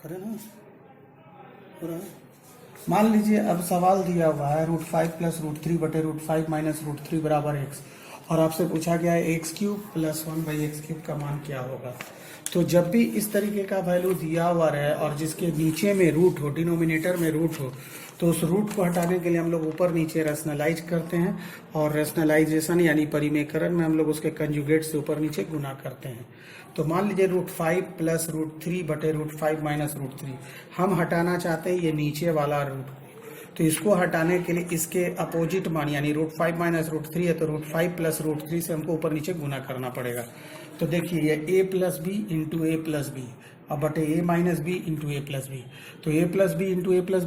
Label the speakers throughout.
Speaker 1: करें ना, हो रहा है। मान लीजिए अब सवाल दिया हुआ है √5 प्लस √3 बटे √5 माइनस √3 बराबर x, और आपसे पूछा गया है x³ प्लस 1/x³ का मान क्या होगा। तो जब भी इस तरीके का वैल्यू दिया हुआ रहे और जिसके नीचे में रूट हो, डिनोमिनेटर में रूट हो, तो उस रूट को हटाने के लिए हम लोग ऊपर नीचे रैशनलाइज करते हैं, और रैशनलाइजेशन यानी परिमेयकरण में हम लोग उसके कंजुगेट से ऊपर नीचे गुना करते हैं। तो मान लीजिए √5 प्लस √3 बटे √5 माइनस √3, हम हटाना चाहते हैं ये नीचे वाला रूट। तो इसको हटाने के लिए इसके अपोजिट मान यानी √5 माइनस √3 है, तो √5 प्लस √3 से हमको ऊपर नीचे गुना करना पड़ेगा। तो देखिए ये a plus B into A plus B, अब बटे a minus B into A plus B, तो a plus B into A plus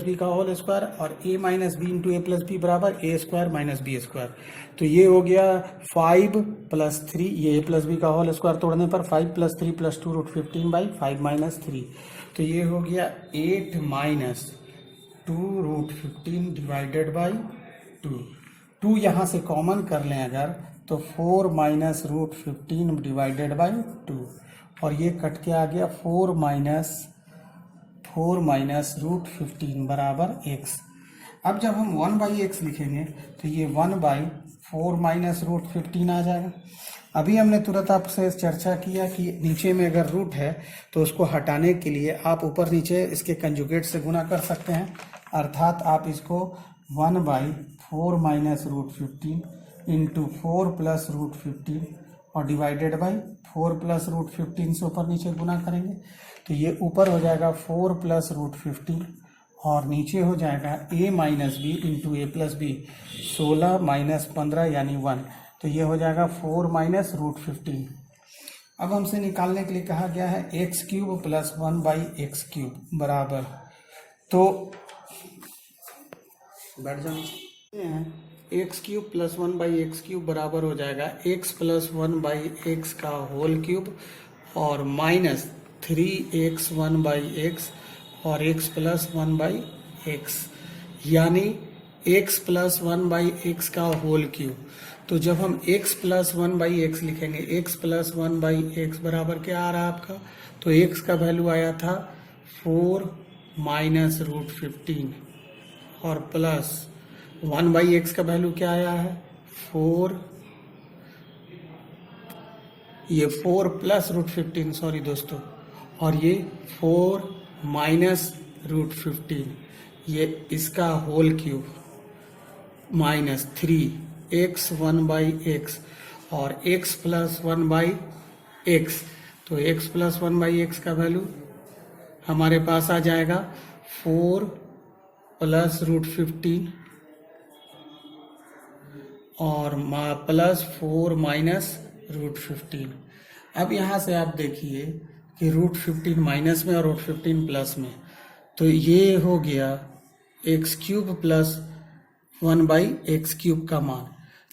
Speaker 1: B का होल स्क्वायर, और a minus B into A plus B बराबर a square minus B square. तो ये हो गया 5 प्लस 3, ये a प्लस बी का होल स्क्वायर तोड़ने पर 5 प्लस 3 प्लस 2 √15/5 माइनस 3, तो ये हो गया 8 माइनस 2 √15 डिवाइडेड बाई 2 यहाँ से कॉमन कर लें अगर, तो 4 माइनस √15 डिवाइडेड बाई 2, और ये कट के आ गया 4 माइनस √15 बराबर x। अब जब हम 1/x लिखेंगे तो ये 1/4 माइनस √15 आ जाएगा। अभी हमने तुरंत आपसे चर्चा किया कि नीचे में अगर रूट है तो उसको हटाने के लिए आप ऊपर नीचे इसके कंजुगेट से गुना कर सकते हैं, अर्थात आप इसको 1/4 माइनस √15 इंटू 4 प्लस √15 और डिवाइडेड बाई 4 प्लस √15 से ऊपर नीचे गुना करेंगे, तो ये ऊपर हो जाएगा 4 प्लस √15 और नीचे हो जाएगा a minus B into A plus B, 16 minus 15 यानी 1, तो ये हो जाएगा 4 माइनस √15। अब हमसे निकालने के लिए कहा गया है x³ प्लस 1/x³ बराबर, तो बैठ जाते हैं, x³ प्लस 1/x³ बराबर हो जाएगा x प्लस 1/x का होल क्यूब और माइनस 3x 1/x और x प्लस 1/x, यानी x प्लस 1/x का होल क्यूब। तो जब हम x प्लस 1/x लिखेंगे, x प्लस 1/x बराबर क्या आ रहा है आपका, तो x का वैल्यू आया था 4 माइनस √15 और प्लस 1/x का वैल्यू क्या आया है 4, ये 4 प्लस √15 सॉरी दोस्तों, और ये 4 माइनस √15, ये इसका whole cube minus 3x 1/x और x प्लस 1/x, तो x प्लस 1/x का वैल्यू हमारे पास आ जाएगा 4 प्लस √15 और प्लस 4 माइनस √15। अब यहाँ से आप देखिए कि √15 माइनस में और √15 प्लस में, तो ये हो गया x³ प्लस 1/x³ का मान,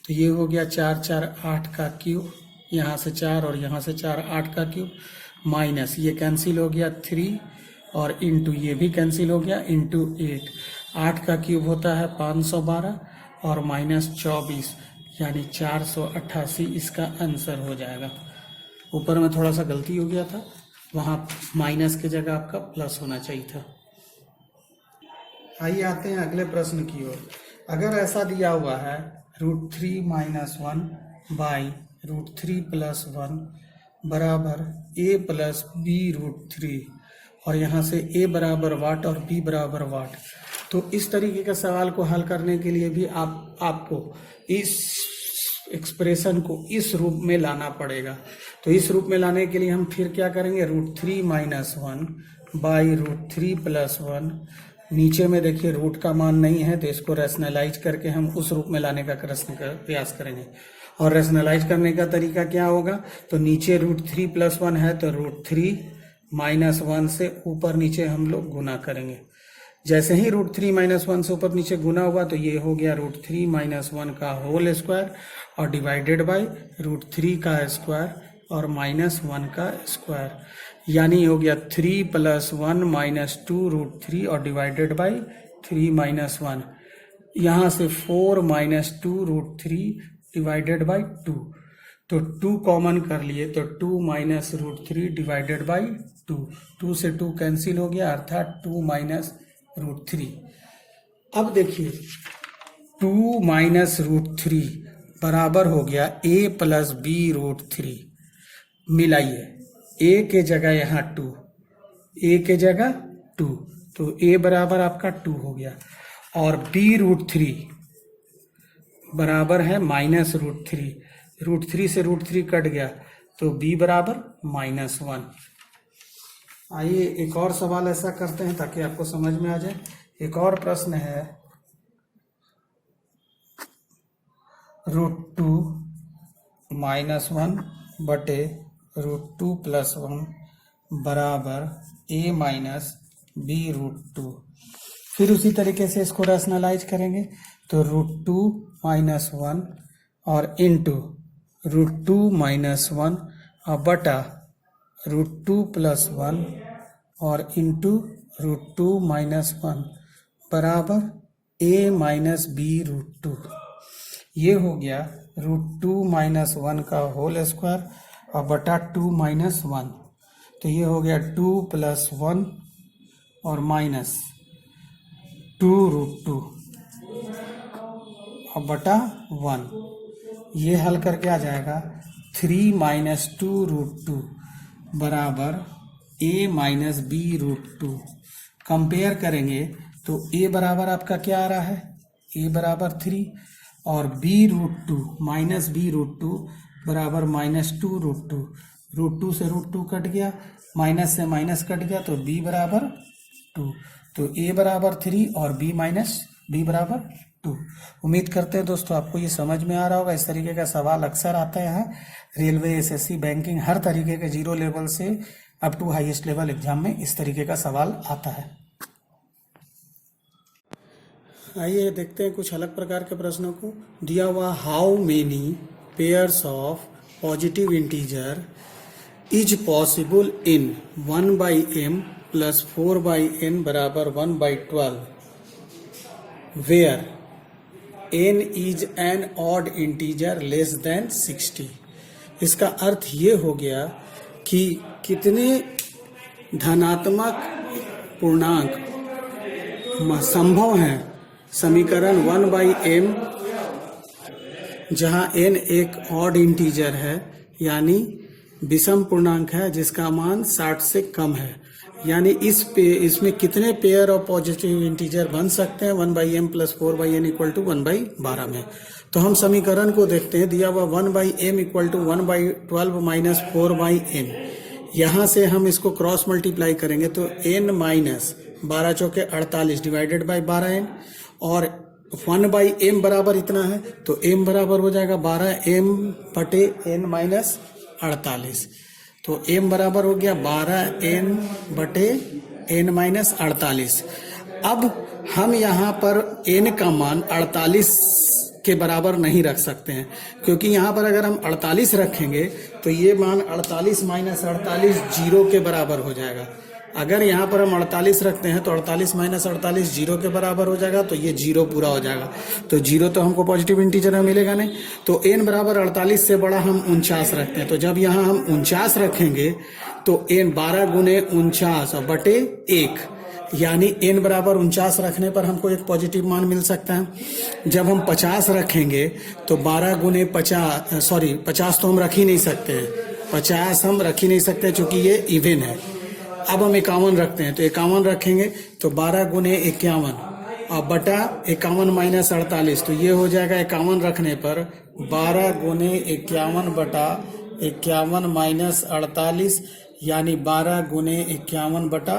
Speaker 1: तो ये हो गया 4 4 8 का क्यूब, यहाँ से 4 और यहाँ से 4 8 का क्यूब, माइनस ये कैंसिल हो गया 3 और इंटू ये भी कैंसिल हो गया इंटू 8 का क्यूब होता है 512 और माइनस 24 यानी 488 इसका आंसर हो जाएगा। ऊपर में थोड़ा सा गलती हो गया था, वहाँ माइनस की जगह आपका प्लस होना चाहिए था। आइए आते हैं अगले प्रश्न की ओर। अगर ऐसा दिया हुआ है √3 माइनस 1/√3 प्लस 1 बराबर a प्लस b √3, और यहाँ से a बराबर वाट और b बराबर वाट, तो इस तरीके के सवाल को हल करने के लिए भी आपको इस एक्सप्रेशन को इस रूप में लाना पड़ेगा। तो इस रूप में लाने के लिए हम फिर क्या करेंगे, √3 माइनस 1/√3 प्लस 1, नीचे में देखिए रूट का मान नहीं है, तो इसको रैशनलाइज करके हम उस रूप में लाने का प्रयास करेंगे। और रैशनलाइज करने का तरीका क्या होगा, तो नीचे √3 प्लस 1 है, तो √3 माइनस 1 से ऊपर नीचे हम लोग गुना करेंगे। जैसे ही √3 माइनस 1 से ऊपर नीचे गुना हुआ, तो ये हो गया √3 माइनस 1 का होल स्क्वायर और डिवाइडेड बाई √3 का स्क्वायर और माइनस 1 का स्क्वायर, यानी हो गया 3 प्लस 1 माइनस 2 √3 और डिवाइडेड बाई 3 माइनस 1, यहाँ से 4 माइनस 2 √3 डिवाइडेड बाई 2, तो 2 कॉमन कर लिए तो 2 माइनस रूट 3 डिवाइडेड बाई 2, 2 से 2 कैंसिल हो गया अर्थात 2 माइनस रूट 3। अब देखिए 2 माइनस रूट 3 बराबर हो गया a प्लस बी रूट 3। मिलाइए, a के जगह यहाँ 2, a के जगह 2, तो a बराबर आपका 2 हो गया और b रूट 3 बराबर है माइनस रूट 3, रूट 3 से रूट 3 कट गया तो b बराबर -1। आइए एक और सवाल ऐसा करते हैं ताकि आपको समझ में आ जाए। एक और प्रश्न है, √2 -1 बटे √2 + 1 बराबर a माइनस बी रूट 2। फिर उसी तरीके से इसको रैशनलाइज करेंगे तो √2 - 1 और इंटू √2 - 1 और बटा √2 + 1 और इंटू √2 - 1 बराबर a माइनस बी रूट 2। ये हो गया √2 - 1 का होल स्क्वायर और बटा 2 - 1, तो ये हो गया 2 + 1 और माइनस 2 √2 और बटा 1। ये हल करके आ जाएगा 3 - 2 √2 बराबर a minus B root 2। Compare करेंगे तो a बराबर आपका क्या आ रहा है, a बराबर 3 और b root 2 minus B root 2 बराबर -2 √2। √2 से √2 कट गया, माइनस से माइनस कट गया तो b बराबर 2। तो a बराबर 3 और b बराबर 2। उम्मीद करते हैं दोस्तों आपको ये समझ में आ रहा होगा। इस तरीके का सवाल अक्सर आता है रेलवे, एसएससी, बैंकिंग, हर तरीके के 0 लेवल से up to highest level exam में इस तरीके का सवाल आता है। आइए देखते हैं कुछ अलग प्रकार के प्रश्नों को। दिया हुआ how many pairs of positive integer is possible in 1/m + 4/n बराबर 1/12 where n is an odd integer less than 60। इसका अर्थ ये हो गया कि कितने धनात्मक पूर्णांक संभव हैं समीकरण 1/m जहां n एक ऑड इंटीजर है यानी विषम पूर्णांक है जिसका मान 60 से कम है, यानी इसमें कितने पेयर ऑफ पॉजिटिव इंटीजर बन सकते हैं 1/m + 4/n = 1/12 में। तो हम समीकरण को देखते हैं। दिया हुआ 1/m = 1/12 - 4/n। यहाँ से हम इसको क्रॉस मल्टीप्लाई करेंगे तो n माइनस 12 चौके 48 डिवाइडेड बाई 12n और 1/m बराबर इतना है तो m बराबर हो जाएगा 12m बटे n माइनस 48। तो m बराबर हो गया 12n बटे n माइनस 48। अब हम यहाँ पर n का मान 48 के बराबर नहीं रख सकते हैं, क्योंकि यहाँ पर अगर हम 48 रखेंगे तो ये मान 48 - 48 0 के बराबर हो जाएगा। अगर यहाँ पर हम 48 रखते हैं तो 48 - 48 0 के बराबर हो जाएगा, तो ये 0 पूरा हो जाएगा। तो 0 तो हमको पॉजिटिव इंटीजर में मिलेगा नहीं। तो n बराबर 48 से बड़ा हम 49 रखते हैं। तो जब यहाँ हम 49 रखेंगे तो n 12 गुने 49 और बटे 1 यानी n बराबर 49 रखने पर हमको एक पॉजिटिव मान मिल सकता है। जब हम 50 रखेंगे तो 12 गुने 50 तो हम रख ही नहीं सकते हैं, 50 हम रख ही नहीं सकते क्योंकि ये इवन है। अब हम 51 रखते हैं तो 51 रखेंगे तो 12 गुने 51 और बटा 51 माइनस 48, तो ये हो जाएगा 51 रखने पर 12 गुने 51 बटा 51 माइनस 48 यानी 12 गुने 51 बटा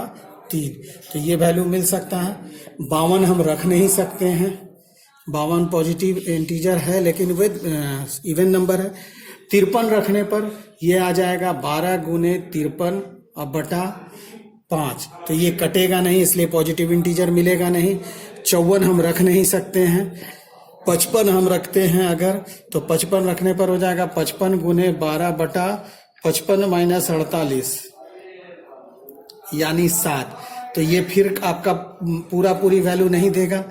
Speaker 1: 3। तो ये वैल्यू मिल सकता है। 52 हम रख नहीं सकते हैं, 52 पॉजिटिव इंटीजर है लेकिन विद इवन नंबर है। 53 रखने पर ये आ जाएगा 12 गुने 53 और बटा 5, तो ये कटेगा नहीं इसलिए पॉजिटिव इंटीजर मिलेगा नहीं। 54 हम रख नहीं सकते हैं। 55 हम रखते हैं अगर तो 55 रखने पर हो जाएगा 55 गुने 12 बटा 55 माइनस 48 यानी 7, तो ये फिर आपका पूरी वैल्यू नहीं देगा।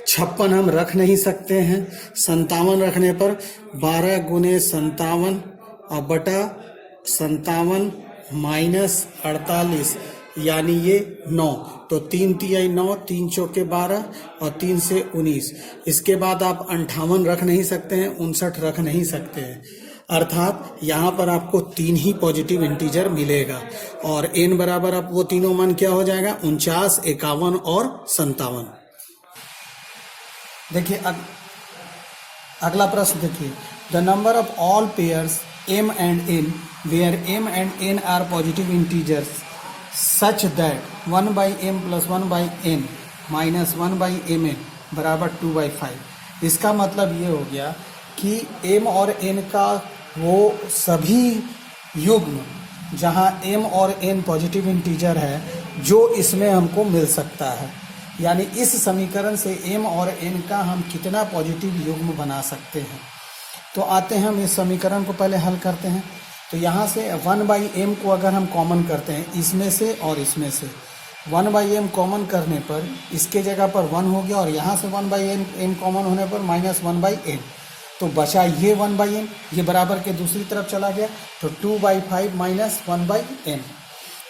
Speaker 1: 56 हम रख नहीं सकते हैं। 57 रखने पर 12 गुने 57 और बटा 57 माइनस 48 यानी ये 9। तो 3 तिहाई 9, 3 चौके 12 और 3 से 19। इसके बाद आप 58 रख नहीं सकते हैं, 59 रख नहीं सकते हैं, अर्थात यहाँ पर आपको 3 ही पॉजिटिव इंटीजर मिलेगा। और n बराबर आप वो तीनों मान क्या हो जाएगा, 49, 51 और 57। देखिए अगला प्रश्न देखिए, the number of all pairs m and n where m and n are positive integers such that 1 by m plus 1 by n minus 1 by mn बराबर 2/5। इसका मतलब ये हो गया कि m और n का वो सभी युग्म जहाँ m और n पॉजिटिव इंटीजर है जो इसमें हमको मिल सकता है, यानी इस समीकरण से m और n का हम कितना पॉजिटिव युग्म बना सकते हैं। तो आते हैं हम इस समीकरण को पहले हल करते हैं। तो यहाँ से 1/m को अगर हम कॉमन करते हैं इसमें से और इसमें से, 1/m कॉमन करने पर इसके जगह पर 1 हो गया और यहाँ से 1/m कॉमन होने पर -1/n, तो बचा ये 1/m, ये बराबर के दूसरी तरफ चला गया तो 2/5 माइनस 1/n।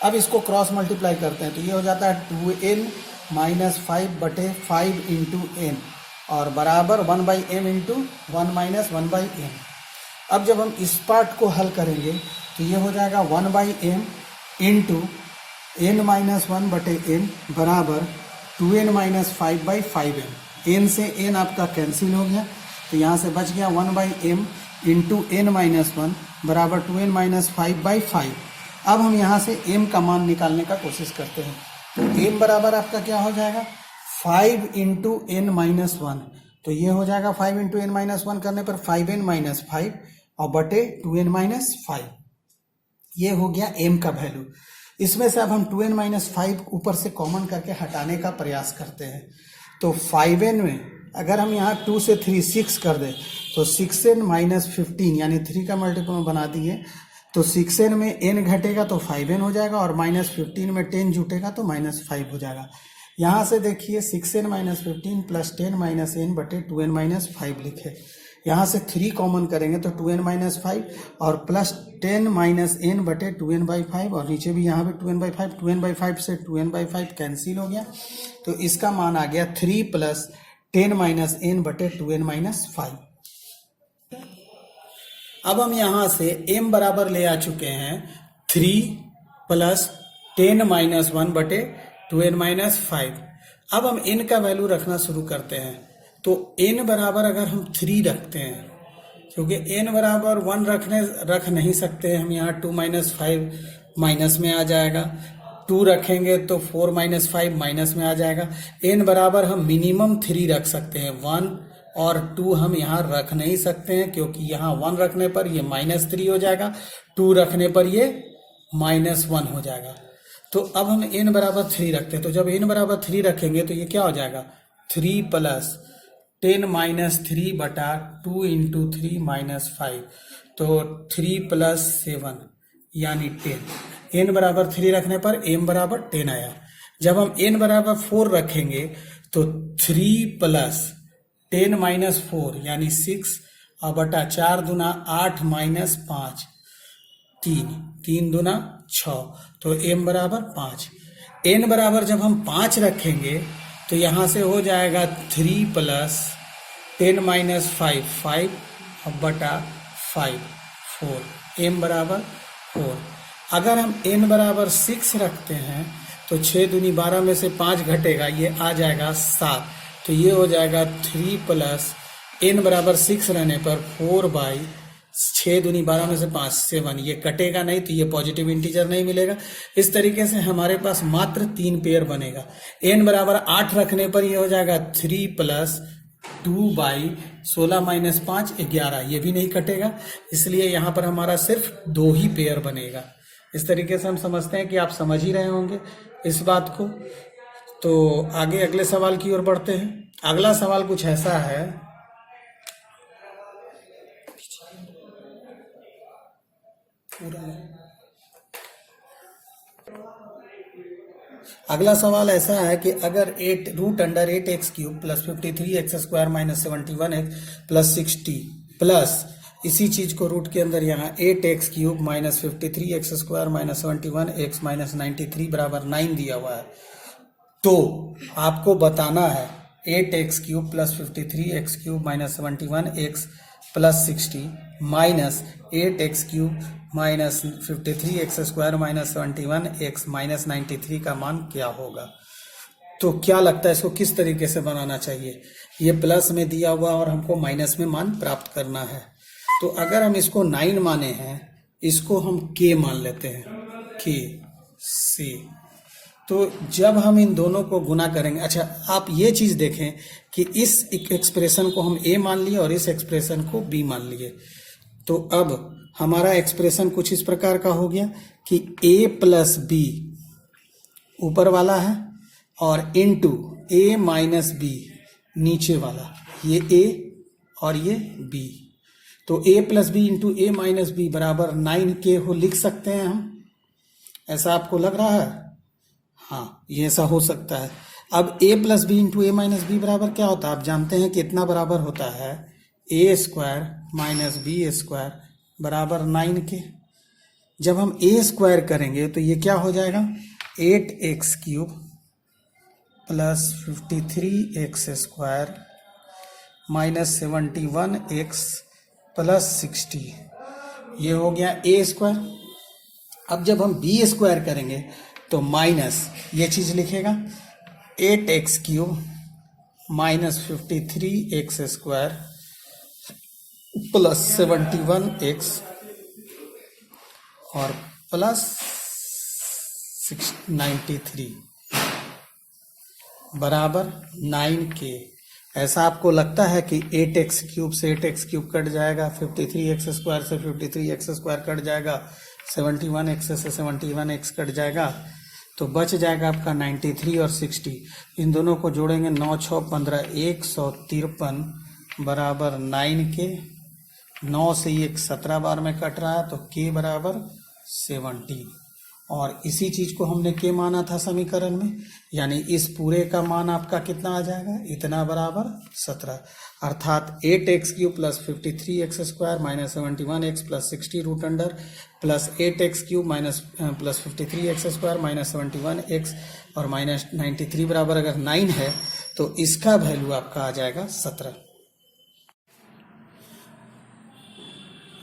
Speaker 1: अब इसको क्रॉस मल्टीप्लाई करते हैं तो ये हो जाता है 2n माइनस 5/5 इंटू n और बराबर 1/m इंटू 1 माइनस 1/n। अब जब हम इस पार्ट को हल करेंगे तो ये हो जाएगा 1/m into n minus 1/n बराबर 2n माइनस 5/5n। n से n आपका कैंसिल हो गया तो यहाँ से बच गया 1/m इंटू n माइनस 1 बराबर 2n माइनस 5/5। अब हम यहाँ से m का मान निकालने का कोशिश करते हैं। तो m बराबर आपका क्या हो जाएगा, 5 इंटू n माइनस 1। तो ये हो जाएगा 5 इंटू n माइनस 1 करने पर 5n माइनस 5 और बटे 2n माइनस 5। ये हो गया m का वैल्यू। इसमें से अब हम 2n माइनस 5 ऊपर से कॉमन करके हटाने का प्रयास करते हैं। तो 5n में अगर हम यहाँ 2 से 3 6 कर दें तो 6n माइनस 15 यानी 3 का मल्टीपल बना दिए तो 6n में n घटेगा तो 5n हो जाएगा और माइनस 15 में 10 जुटेगा तो -5 हो जाएगा। यहाँ से देखिए 6n minus 15 plus 10 minus n बटे 2n माइनस 5 लिखे। यहाँ से 3 कॉमन करेंगे तो 2n माइनस 5 और प्लस 10 माइनस n बटे 2n/5 और नीचे भी यहाँ पे 2n/5, 2n/5 से 2n/5 कैंसिल हो गया तो इसका मान आ गया 3 प्लस 10 माइनस n बटे 2n माइनस 5। अब हम यहाँ से m बराबर ले आ चुके हैं 3 प्लस 10 माइनस 1 बटे 2n माइनस 5। अब हम n का वैल्यू रखना शुरू करते हैं। तो n बराबर अगर हम 3 रखते हैं, क्योंकि n बराबर 1 रख नहीं सकते हैं हम, यहाँ 2 माइनस 5 माइनस में आ जाएगा, 2 रखेंगे तो 4 माइनस 5 माइनस में आ जाएगा। n बराबर हम मिनिमम 3 रख सकते हैं, 1 और 2 हम यहाँ रख नहीं सकते हैं क्योंकि यहाँ 1 रखने पर ये -3 हो जाएगा, 2 रखने पर ये -1 हो जाएगा। तो अब हम n बराबर 3 रखते हैं। तो जब n बराबर 3 रखेंगे तो ये क्या हो जाएगा, 3 प्लस 10 माइनस 3 बटा 2 इंटू 3 माइनस 5, तो 3 प्लस 7 यानी 10। n बराबर 3 रखने पर m बराबर 10 आया। जब हम n बराबर 4 रखेंगे तो 3 प्लस 10 माइनस 4 यानी 6 और बटा 4 दूना 8 माइनस 5 3 दूना 6, तो m बराबर 5। n बराबर जब हम 5 रखेंगे तो यहाँ से हो जाएगा 3 प्लस 10 माइनस 5 और बटा 5 4, m बराबर 4। अगर हम n बराबर 6 रखते हैं तो 6 दूनी 12 में से 5 घटेगा, ये आ जाएगा 7, तो ये हो जाएगा 3 प्लस n बराबर 6 रहने पर 4/6 दूनी 12 में से 5 7, ये कटेगा नहीं तो ये पॉजिटिव इंटीजर नहीं मिलेगा। इस तरीके से हमारे पास मात्र 3 पेयर बनेगा। n बराबर 8 रखने पर ये हो जाएगा 3 प्लस 2/16 माइनस 5 11, ये भी नहीं कटेगा, इसलिए यहाँ पर हमारा सिर्फ 2 ही पेयर बनेगा। इस तरीके से हम समझते हैं कि आप समझ ही रहे होंगे इस बात को। तो आगे अगले सवाल की ओर बढ़ते हैं। अगला सवाल कुछ ऐसा है, अगला सवाल ऐसा है कि अगर 8√8x³ plus 53x² minus 71x plus 60 plus इसी चीज को रूट के अंदर यहाँ 8x³ minus 53x² minus 71x minus 93 बराबर 9 दिया हुआ है। तो आपको बताना है 8x³ plus 53x³ minus 71x plus 60 minus 8x³ minus 53x² minus 71x minus 93 का मान क्या होगा। तो क्या लगता है इसको किस तरीके से बनाना चाहिए। ये प्लस में दिया हुआ और हमको माइनस में मान प्राप्त करना है। तो अगर हम इसको 9 माने हैं, इसको हम k मान लेते हैं, k c। तो जब हम इन दोनों को गुना करेंगे, अच्छा आप ये चीज देखें कि इस एक्सप्रेशन को हम a मान लिए और इस एक्सप्रेशन को b मान लिए। तो अब हमारा एक्सप्रेशन कुछ इस प्रकार का हो गया कि a प्लस b ऊपर वाला है और इनटू a माइनस b नीचे वाला, ये a और ये b। तो a plus B into A minus B बराबर 9k हो, लिख सकते हैं हम। ऐसा आपको लग रहा है? हाँ, ये ऐसा हो सकता है। अब a plus B into A minus B बराबर क्या होता है, आप जानते हैं कितना बराबर होता है, a² माइनस b² बराबर 9k। जब हम a² करेंगे तो ये क्या हो जाएगा, 8x³ plus 53x² minus 71x plus 60, ये हो गया a²। अब जब हम b² करेंगे तो माइनस ये चीज लिखेगा 8x³ minus 53x² plus 71x और प्लस 93 बराबर 9k। ऐसा आपको लगता है कि 8x³ से 8x³ कट जाएगा, 53x² से 53x² कट जाएगा, 71x से 71x कट जाएगा, तो बच जाएगा आपका 93 और 60। इन दोनों को जोड़ेंगे 9 6 15 153 बराबर 9k। 9 से ये 17 बार में कट रहा है तो k बराबर 70। और इसी चीज को हमने k माना था समीकरण में, यानी इस पूरे का मान आपका कितना आ जाएगा, इतना बराबर 17। अर्थात 8x³ plus 53x² minus 71x plus 60 root under plus 8x³ minus plus 53x² minus 71x और माइनस 93 बराबर अगर 9 है तो इसका वैल्यू आपका आ जाएगा 17।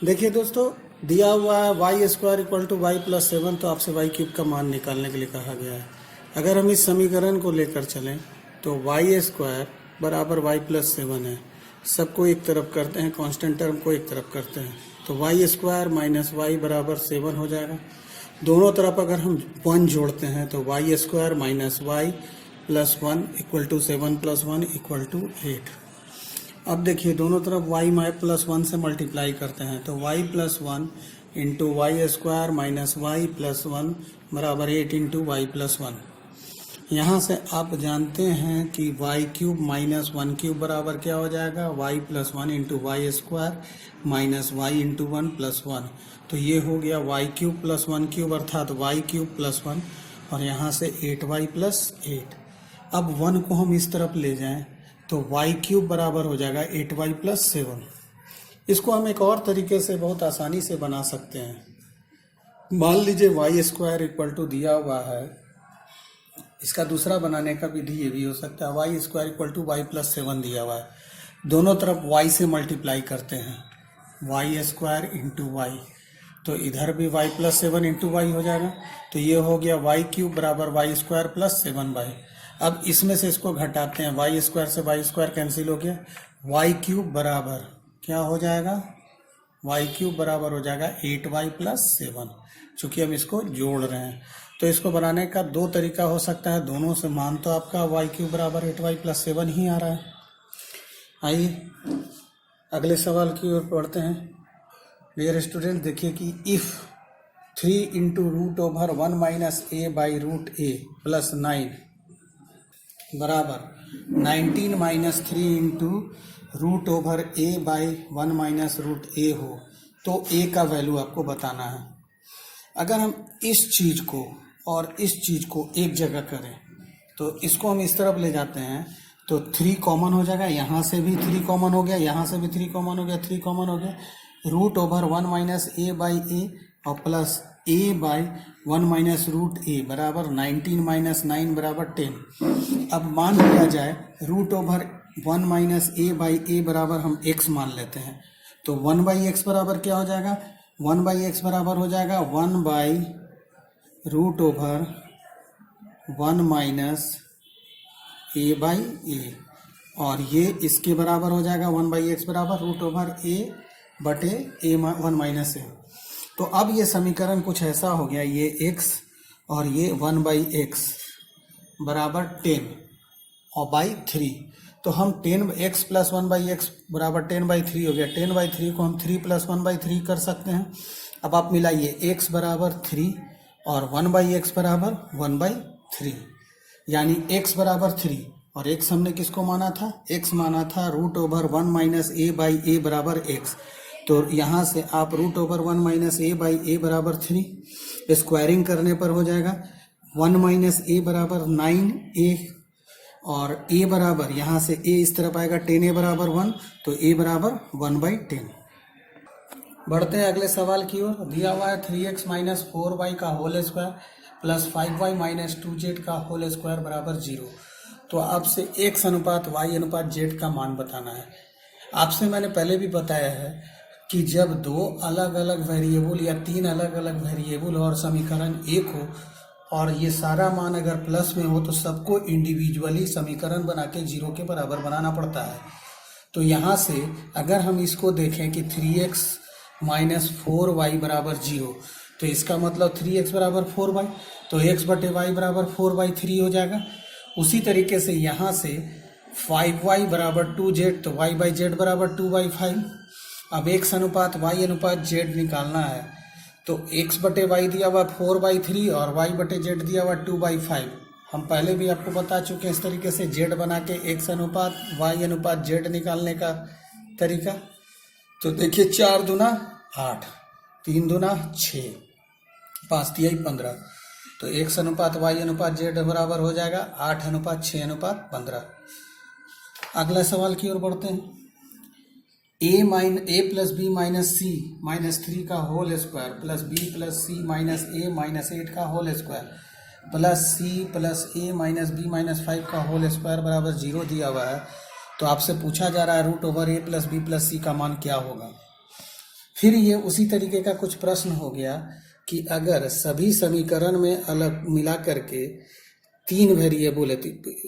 Speaker 1: देखिए दोस्तों, दिया हुआ है y² equal to y plus 7, तो आपसे y³ का मान निकालने के लिए कहा गया है। अगर हम इस समीकरण को लेकर चलें तो y² बराबर y प्लस 7 है। सबको एक तरफ करते हैं, कांस्टेंट टर्म को एक तरफ करते हैं, तो y² माइनस y बराबर 7 हो जाएगा। दोनों तरफ अगर हम 1 जोड़ते हैं तो y² minus y plus 1 equal to 7 plus 1 equal to 8। अब देखिए दोनों तरफ y प्लस 1 से मल्टीप्लाई करते हैं तो y plus 1 into y² minus y plus 1 बराबर 8 इंटू y प्लस 1। यहाँ से आप जानते हैं कि y³ माइनस 1³ बराबर क्या हो जाएगा, y plus 1 into y² minus y into 1 plus 1। तो ये हो गया y³ प्लस 1³ अर्थात y³ प्लस 1 और यहाँ से 8y प्लस 8। अब 1 को हम इस तरफ ले जाएं तो y³ बराबर हो जाएगा 8y प्लस 7। इसको हम एक और तरीके से बहुत आसानी से बना सकते हैं। मान लीजिए y² इक्वल टू दिया हुआ है, इसका दूसरा बनाने का विधि ये भी हो सकता है, y² equal to y plus 7 दिया हुआ है। दोनों तरफ y से मल्टीप्लाई करते हैं, y² इंटू वाई, तो इधर भी y प्लस 7 इंटू वाई हो जाएगा। तो ये हो गया y³ बराबर y² प्लस 7y। अब इसमें से इसको घटाते हैं, y² से y² कैंसिल हो गया, y³ बराबर क्या हो जाएगा, y³ बराबर हो जाएगा 8y प्लस 7। चूंकि हम इसको जोड़ रहे हैं तो इसको बनाने का दो तरीका हो सकता है, दोनों से मान तो आपका y³ बराबर 8y प्लस 7 ही आ रहा है। आइए अगले सवाल की ओर बढ़ते हैं। डियर स्टूडेंट, देखिए कि if 3 into root over 1 minus a by root a plus 9 बराबर 19 minus 3 into root over a by 1 minus root a हो, तो a का वैल्यू आपको बताना है। अगर हम इस चीज को और इस चीज को एक जगह करें तो इसको हम इस तरफ ले जाते हैं तो 3 कॉमन हो जाएगा, यहाँ से भी 3 कॉमन हो गया, यहाँ से भी 3 कॉमन हो गया, 3 कॉमन हो गया, root over 1 minus a by a और plus a by 1 minus root a बराबर 19 माइनस 9 बराबर 10। अब मान लिया जाए root over 1 minus a by a बराबर हम x मान लेते हैं, तो 1 बाई एक्स बराबर क्या हो जाएगा, 1 बाई एक्स बराबर हो जाएगा 1 by root over 1 minus a by a, और ये इसके बराबर हो जाएगा 1 बाई एक्स बराबर रूट ओवर ए बटे ए 1 माइनस ए। तो अब ये समीकरण कुछ ऐसा हो गया, ये x और ये 1 बाई एक्स बराबर 10 और बाई 3। तो हम 10x प्लस 1 बाई एक्स बराबर 10 बाई 3 हो गया। 10 बाई 3 को हम 3 प्लस 1 बाई 3 कर सकते हैं। अब आप मिलाइए, x बराबर 3 और 1 बाई एक्स बराबर 1 बाई 3, यानी x बराबर 3 और x हमने किसको माना था, x माना था root over 1 minus a by a बराबर x। तो यहाँ से आप root over 1 minus a by a बराबर 3 स्क्वायरिंग करने पर हो जाएगा 1 माइनस ए बराबर 9a और a बराबर यहाँ से a इस तरफ आएगा 10a बराबर 1, तो a बराबर 1 बाई 10। बढ़ते हैं अगले सवाल की ओर। दिया हुआ है 3x माइनस 4y का whole square plus 5y minus 2z का होल स्क्वायर बराबर 0। तो आपसे x अनुपात y अनुपात z का मान बताना है। आपसे मैंने पहले भी बताया है कि जब दो अलग अलग वेरिएबल या तीन अलग अलग वेरिएबल और समीकरण एक हो और ये सारा मान अगर प्लस में हो तो सबको इंडिविजुअली समीकरण बना के 0 के बराबर बनाना पड़ता है। तो यहाँ से अगर हम इसको देखें कि 3x माइनस 4y बराबर 0, तो इसका मतलब 3x बराबर 4y, तो x बटे y बराबर 4/3 हो जाएगा। उसी तरीके से यहाँ से 5y बराबर 2z, तो y बाई जेड बराबर 2/5। अब x अनुपात y अनुपात z निकालना है, तो x बटे y दिया हुआ 4/3 और y बटे z दिया हुआ 2/5। हम पहले भी आपको बता चुके हैं इस तरीके से z बना के x अनुपात y अनुपात z निकालने का तरीका। तो देखिए 4 दूना 8, 3 दूना 6, 5 तिहाई 15, तो x अनुपात y अनुपात z बराबर हो जाएगा 8 अनुपात 6 अनुपात 15। अगला सवाल की ओर बढ़ते हैं। a plus B minus C minus 3 का whole square plus b plus c minus a minus 8 का whole square plus c plus a minus b minus 5 का होल स्क्वायर बराबर 0 दिया हुआ है। तो आपसे पूछा जा रहा है रूट ओवर ए प्लस बी प्लस सी का मान क्या होगा। फिर ये उसी तरीके का कुछ प्रश्न हो गया कि अगर सभी समीकरण में अलग मिला करके 3 वेरिएबल है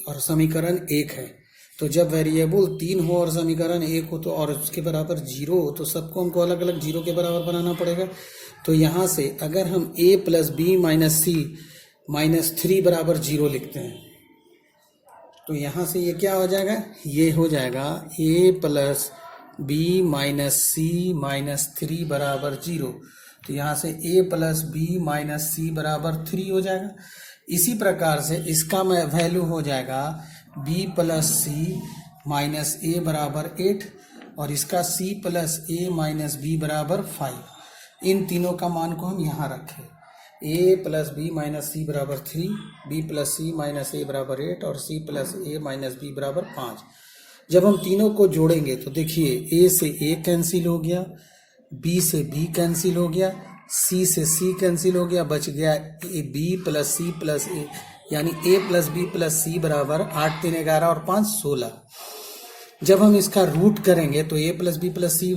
Speaker 1: और समीकरण 1 है, तो जब वेरिएबल 3 हो और समीकरण 1 हो तो और उसके बराबर 0 हो तो सबको हमको अलग अलग 0 के बराबर बनाना पड़ेगा। तो यहाँ से अगर हम a plus B minus C minus 3 बराबर 0 लिखते हैं, तो यहाँ से ये क्या हो जाएगा, ये हो जाएगा a plus B minus C minus 3 बराबर 0। तो यहाँ से a plus B minus C बराबर 3 हो जाएगा। इसी प्रकार से इसका वैल्यू हो जाएगा b प्लस सी माइनस ए बराबर 8 और इसका c plus a minus B बराबर 5। इन तीनों का मान को हम यहाँ रखें, a plus B minus C बराबर 3, b प्लस सी माइनस ए बराबर 8 और c plus a minus B बराबर 5। जब हम तीनों को जोड़ेंगे तो देखिए a से a कैंसिल हो गया, b से b कैंसिल हो गया, c से c कैंसिल हो गया, बच गया b प्लस सी प्लस ए, यानी a plus b plus c बराबर 8 3 11 और 5 16। जब हम इसका रूट करेंगे तो a plus b plus c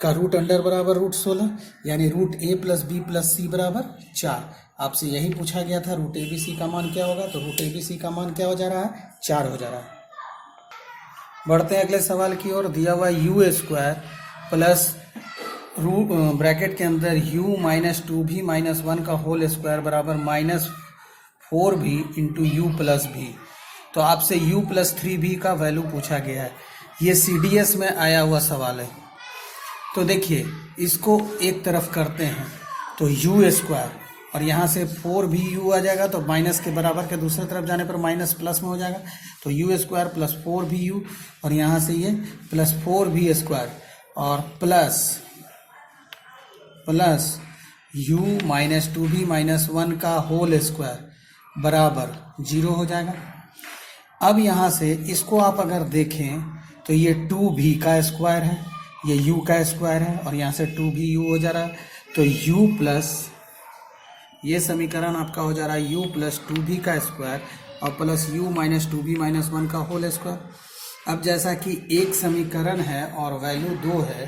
Speaker 1: का रूट अंडर बराबर रूट 16, यानी root a plus b plus c बराबर 4। आपसे यही पूछा गया था रूट ए बी सी का मान क्या होगा, तो रूट ए बी सी का मान क्या हो जा रहा है, 4 हो जा रहा है। बढ़ते हैं अगले सवाल की ओर। दिया हुआ u square plus root bracket के अंदर u माइनस 2v माइनस 1 का होल स्क्वायर बराबर minus 4v into u plus भी। तो आपसे u प्लस 3v का वैल्यू पूछा गया है। ये CDS में आया हुआ सवाल है। तो देखिए इसको एक तरफ करते हैं तो यू स्क्वायर और यहाँ से 4vu आ जाएगा, तो माइनस के बराबर के दूसरे तरफ जाने पर माइनस प्लस में हो जाएगा, तो यू स्क्वायर प्लस 4vu और यहाँ से ये प्लस 4v स्क्वायर और plus u minus 2v minus 1 का होल स्क्वायर बराबर 0 हो जाएगा। अब यहाँ से इसको आप अगर देखें तो ये 2v का स्क्वायर है, ये u का स्क्वायर है और यहाँ से 2 भी u हो जा रहा है, तो u प्लस ये समीकरण आपका हो जा रहा है u प्लस 2b का स्क्वायर और plus u minus 2b minus 1 का होल स्क्वायर। अब जैसा कि एक समीकरण है और वैल्यू 2 है,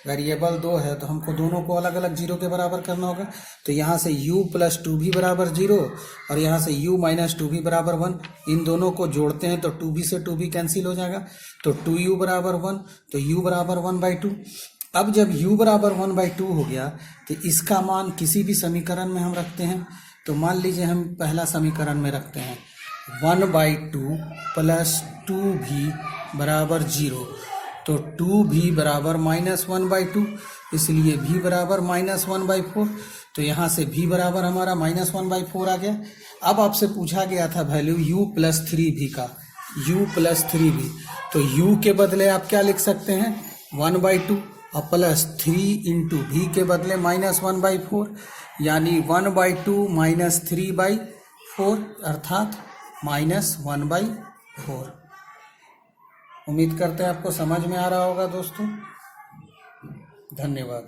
Speaker 1: वेरिएबल 2 है, तो हमको दोनों को अलग अलग जीरो के बराबर करना होगा। तो यहाँ से u प्लस 2b बराबर 0 और यहाँ से u माइनस 2b बराबर 1, इन दोनों को जोड़ते हैं तो 2b से 2b कैंसिल हो जाएगा, तो 2u बराबर 1, तो u बराबर 1/2। अब जब u बराबर 1/2 हो गया तो इसका मान किसी भी समीकरण में हम रखते हैं। तो मान लीजिए हम पहला समीकरण में रखते हैं 1/2 प्लस 2v बराबर 0, तो 2v बराबर -1/2, इसलिए v बराबर -1/4। तो यहाँ से v बराबर हमारा -1/4 आ गया। अब आपसे पूछा गया था वैल्यू u प्लस 3v का, u प्लस 3v, तो u के बदले आप क्या लिख सकते हैं 1/2 और प्लस 3 इंटू v के बदले -1/4, यानी 1/2 माइनस 3/4 अर्थात -1/4। उम्मीद करते हैं आपको समझ में आ रहा होगा दोस्तों। धन्यवाद।